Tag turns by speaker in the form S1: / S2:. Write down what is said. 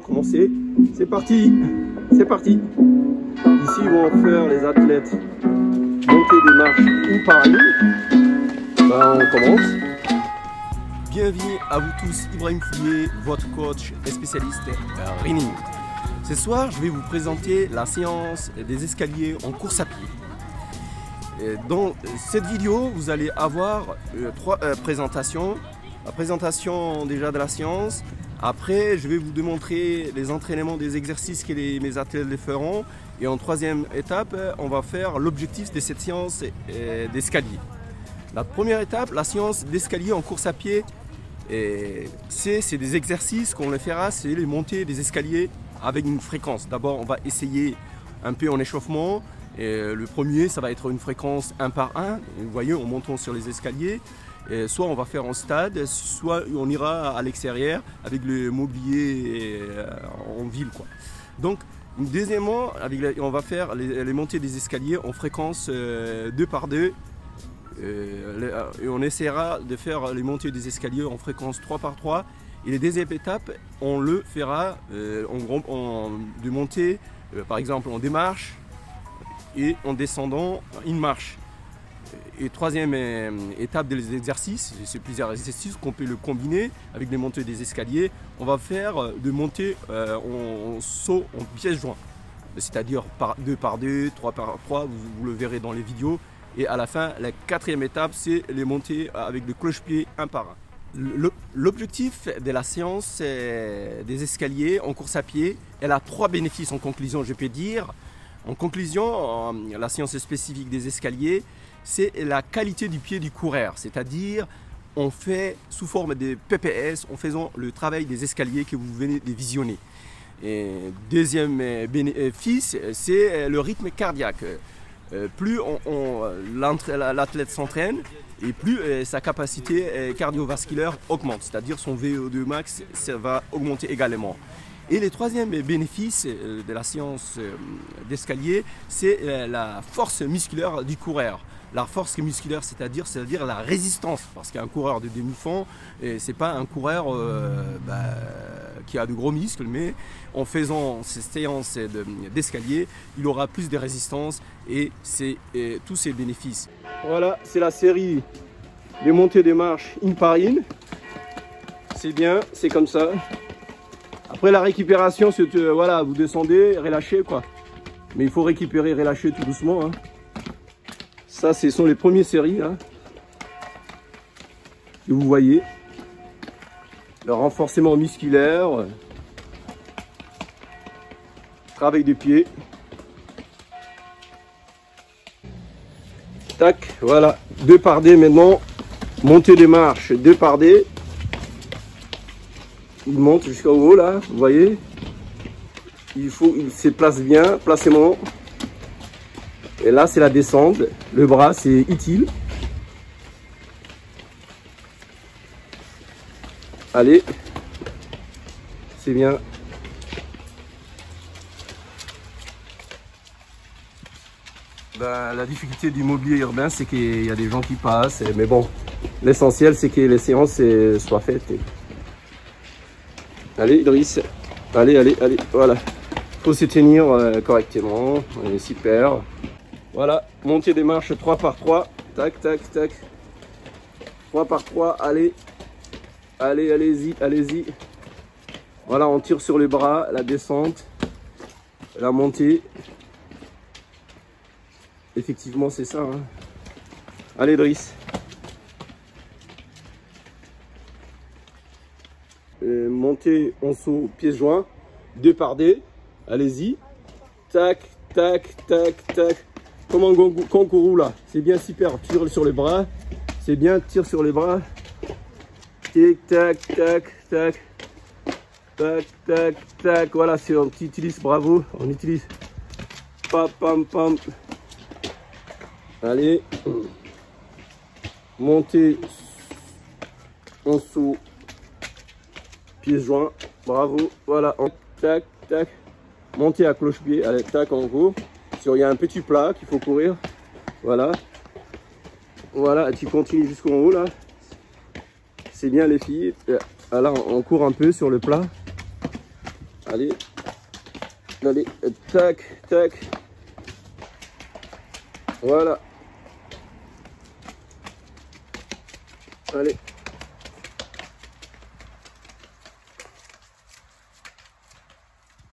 S1: Commencer, c'est parti, c'est parti. Ici ils vont faire les athlètes monter des marches une par une. On commence. Bienvenue à vous tous, Ibrahim Fouillé, votre coach et spécialiste running. Ce soir, je vais vous présenter la séance des escaliers en course à pied. Dans cette vidéo, vous allez avoir trois présentations. La présentation déjà de la séance. Après, je vais vous démontrer les entraînements des exercices que mes athlètes feront. Et en troisième étape, on va faire l'objectif de cette séance d'escalier. La première étape, la séance d'escalier en course à pied, c'est des exercices qu'on les fera, c'est les montées des escaliers avec une fréquence. D'abord, on va essayer un peu en échauffement. Et le premier, ça va être une fréquence 1 par 1. Vous voyez, en montant sur les escaliers. Et soit on va faire en stade, soit on ira à l'extérieur avec le mobilier en ville, quoi. Donc, deuxièmement, on va faire les montées des escaliers en fréquence 2 par 2. Et on essaiera de faire les montées des escaliers en fréquence 3 par 3. Et les deuxième étape, on le fera de monter, par exemple en démarche et en descendant une marche. Et troisième étape des exercices, c'est plusieurs exercices qu'on peut le combiner avec les montées des escaliers. On va faire de montées en saut en pièces joints, c'est-à-dire 2 par 2, 3 par 3, vous le verrez dans les vidéos. Et à la fin, la quatrième étape, c'est les montées avec le cloche-pied 1 par 1. L'objectif de la séance des escaliers en course à pied, elle a 3 bénéfices en conclusion, je peux dire. En conclusion, la séance spécifique des escaliers, c'est la qualité du pied du coureur, c'est-à-dire on fait sous forme de PPS en faisant le travail des escaliers que vous venez de visionner. Et deuxième bénéfice, c'est le rythme cardiaque. Plus l'athlète s'entraîne et plus sa capacité cardiovasculaire augmente, c'est-à-dire son VO2 max ça va augmenter également. Et le troisième bénéfice de la séance d'escalier, c'est la force musculaire du coureur. La force musculaire, c'est-à-dire la résistance, parce qu'un coureur de demi-fond, c'est pas un coureur qui a de gros muscles, mais en faisant ces séances d'escalier, il aura plus de résistance et c'est tous ces bénéfices. Voilà, c'est la série des montées des marches une par une. C'est bien, c'est comme ça. Après la récupération, voilà, vous descendez, relâchez quoi. Mais il faut récupérer, relâcher tout doucement. Hein. Ça, ce sont les premières séries hein, que vous voyez. Le renforcement musculaire, travail des pieds. Tac, voilà, 2 par D maintenant. Montée des marches, 2 par D. Il monte jusqu'au haut là, vous voyez. Il se place bien, placement. Et là c'est la descente. Le bras c'est utile. Allez. C'est bien. La difficulté du mobilier urbain c'est qu'il y a des gens qui passent. Mais bon, l'essentiel c'est que les séances soient faites. Allez Idriss, allez, voilà. Faut se tenir correctement, super. Voilà, montée des marches 3 par 3, tac, tac, tac. 3 par 3, allez, allez-y. Voilà, on tire sur les bras, la descente, la montée. Effectivement, c'est ça. Hein. Allez Idriss. Montez en saut pieds joints 2 par D, allez-y, tac, tac, tac, tac, comme un kangourou là, c'est bien super, tire sur les bras, c'est bien, tire sur les bras, tic, tac, tac, tac, tac, tac, tac, voilà, c'est on utilise, bravo, on utilise, pam, pam, pam, allez, montez en saut pieds joints, bravo, voilà, tac, tac, montez à cloche-pied, allez, tac, en gros, il y a un petit plat qu'il faut courir, voilà, tu continues jusqu'en haut, là, c'est bien les filles, là, on court un peu sur le plat, Allez. Allez, tac, tac. Voilà. Allez.